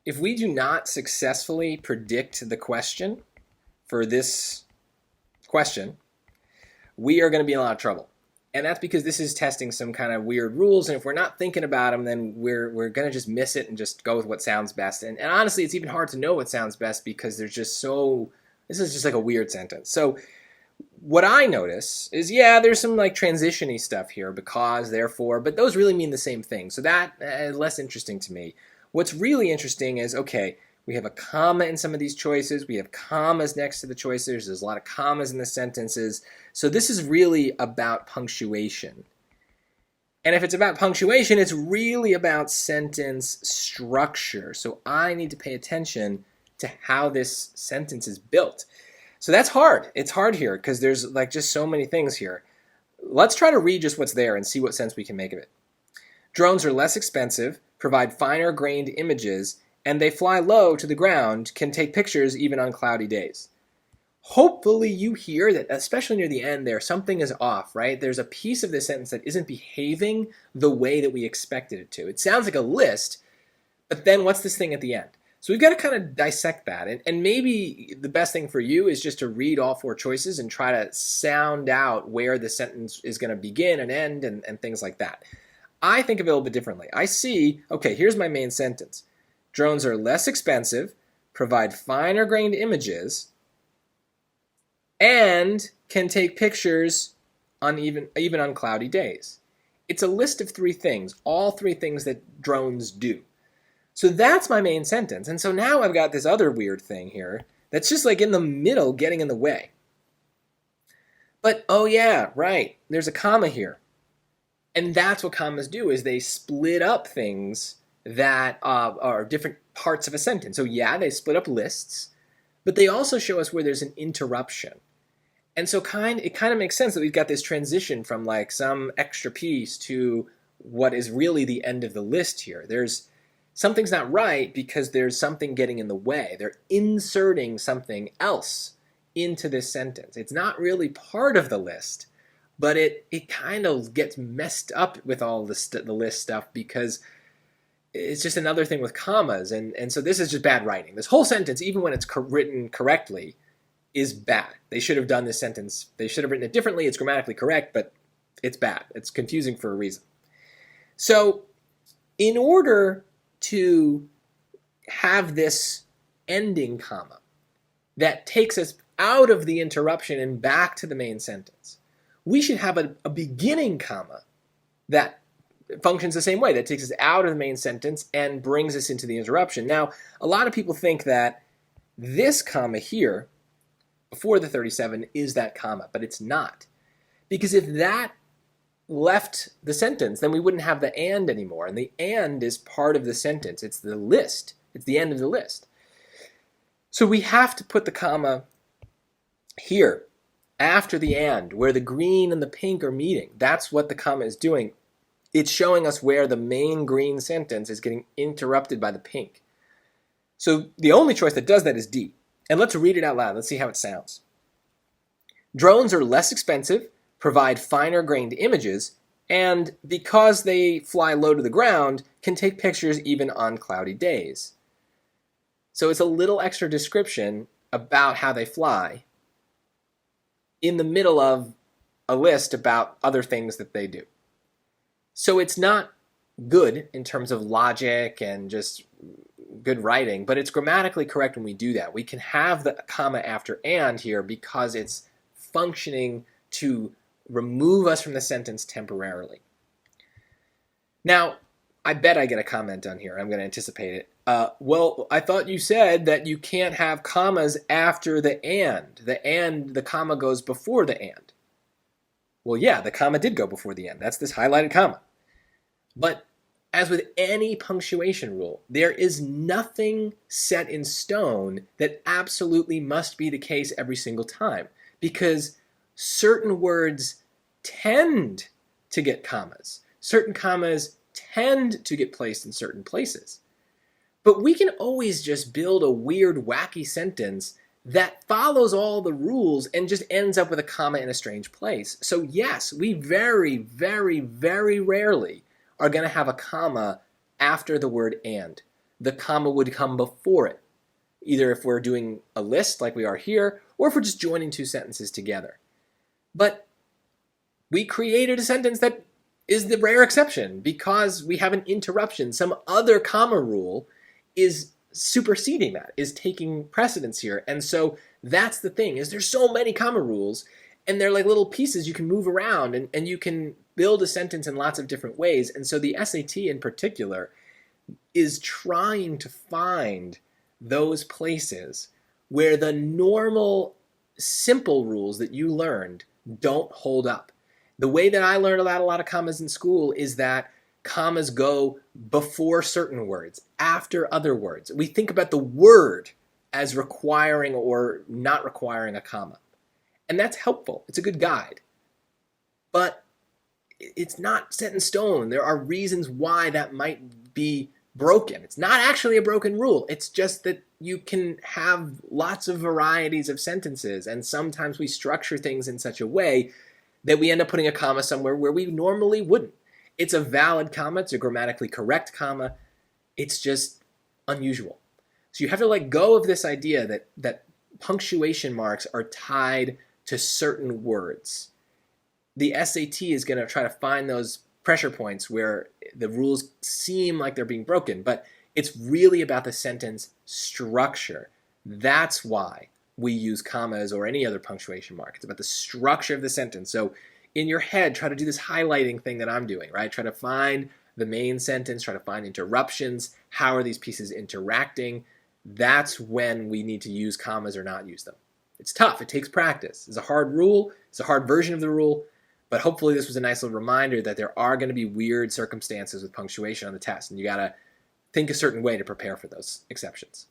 If we do not successfully predict the question for this question, we are going to be in a lot of trouble. And that's because this is testing some kind of weird rules, and if we're not thinking about them, then we're going to just miss it and just go with what sounds best. And honestly, it's even hard to know what sounds best because there's just this is just like a weird sentence. So what I notice is, yeah, there's some like transition-y stuff here, because, therefore, but those really mean the same thing. So that is less interesting to me. What's really interesting is, okay, we have a comma in some of these choices. We have commas next to the choices. There's a lot of commas in the sentences. So this is really about punctuation. And if it's about punctuation, it's really about sentence structure. So I need to pay attention to how this sentence is built. So that's hard. It's hard here because there's like just so many things here. Let's try to read just what's there and see what sense we can make of it. Drones are less expensive, provide finer grained images, and they fly low to the ground, can take pictures even on cloudy days. Hopefully you hear that, especially near the end there, something is off, right? There's a piece of this sentence that isn't behaving the way that we expected it to. It sounds like a list, but then what's this thing at the end? So we've got to kind of dissect that. And maybe the best thing for you is just to read all four choices and try to sound out where the sentence is going to begin and end and things like that. I think of it a little bit differently. I see, okay, here's my main sentence. Drones are less expensive, provide finer grained images, and can take pictures on even on cloudy days. It's a list of three things, all three things that drones do. So that's my main sentence. And so now I've got this other weird thing here that's just like in the middle, getting in the way. But, oh yeah, right, there's a comma here. And that's what commas do, is they split up things that are different parts of a sentence. So yeah, they split up lists, but they also show us where there's an interruption. And so it kind of makes sense that we've got this transition from like some extra piece to what is really the end of the list here. Something's not right because there's something getting in the way. They're inserting something else into this sentence. It's not really part of the list, but it kind of gets messed up with all the list stuff because it's just another thing with commas. And so this is just bad writing. This whole sentence, even when it's written correctly, is bad. They should have done this sentence. They should have written it differently. It's grammatically correct, but it's bad. It's confusing for a reason. So in order to have this ending comma that takes us out of the interruption and back to the main sentence, we should have a beginning comma that functions the same way, that takes us out of the main sentence and brings us into the interruption. Now, a lot of people think that this comma here, before the 37, is that comma, but it's not. Because if that left the sentence, then we wouldn't have the and anymore, and the and is part of the sentence. It's the list. It's the end of the list. So we have to put the comma here, after the and, where the green and the pink are meeting. That's what the comma is doing. It's showing us where the main green sentence is getting interrupted by the pink. So the only choice that does that is D. And let's read it out loud. Let's see how it sounds. Drones are less expensive, provide finer grained images, and because they fly low to the ground, can take pictures even on cloudy days. So it's a little extra description about how they fly in the middle of a list about other things that they do. So it's not good in terms of logic and just good writing, but it's grammatically correct when we do that. We can have the comma after and here because it's functioning to remove us from the sentence temporarily. Now, I bet I get a comment on here. I'm going to anticipate it. Well, I thought you said that you can't have commas after the and. The comma goes before the and. Well, yeah, the comma did go before the end. That's this highlighted comma. But as with any punctuation rule, there is nothing set in stone that absolutely must be the case every single time, because certain words tend to get commas. Certain commas tend to get placed in certain places. But we can always just build a weird, wacky sentence that follows all the rules and just ends up with a comma in a strange place. So yes, we very, very, very rarely are going to have a comma after the word and. the comma would come before it, either if we're doing a list like we are here, or if we're just joining two sentences together. But we created a sentence that is the rare exception because we have an interruption. Some other comma rule is superseding that, is taking precedence here. And so that's the thing, is there's so many comma rules, and they're like little pieces you can move around, and you can build a sentence in lots of different ways. And so the SAT in particular is trying to find those places where the normal simple rules that you learned don't hold up. The way that I learned about a lot of commas in school is that commas go before certain words, after other words. We think about the word as requiring or not requiring a comma. And that's helpful. It's a good guide. But it's not set in stone. There are reasons why that might be broken. It's not actually a broken rule. It's just that you can have lots of varieties of sentences, and sometimes we structure things in such a way that we end up putting a comma somewhere where we normally wouldn't. It's a valid comma. It's a grammatically correct comma. It's just unusual. So you have to let go of this idea that punctuation marks are tied to certain words. The SAT is going to try to find those pressure points where the rules seem like they're being broken, but it's really about the sentence structure. That's why we use commas or any other punctuation mark. It's about the structure of the sentence. So in your head, try to do this highlighting thing that I'm doing, right? Try to find the main sentence, try to find interruptions. How are these pieces interacting? That's when we need to use commas or not use them. It's tough. It takes practice. It's a hard rule. It's a hard version of the rule. But hopefully this was a nice little reminder that there are going to be weird circumstances with punctuation on the test, and you got to think a certain way to prepare for those exceptions.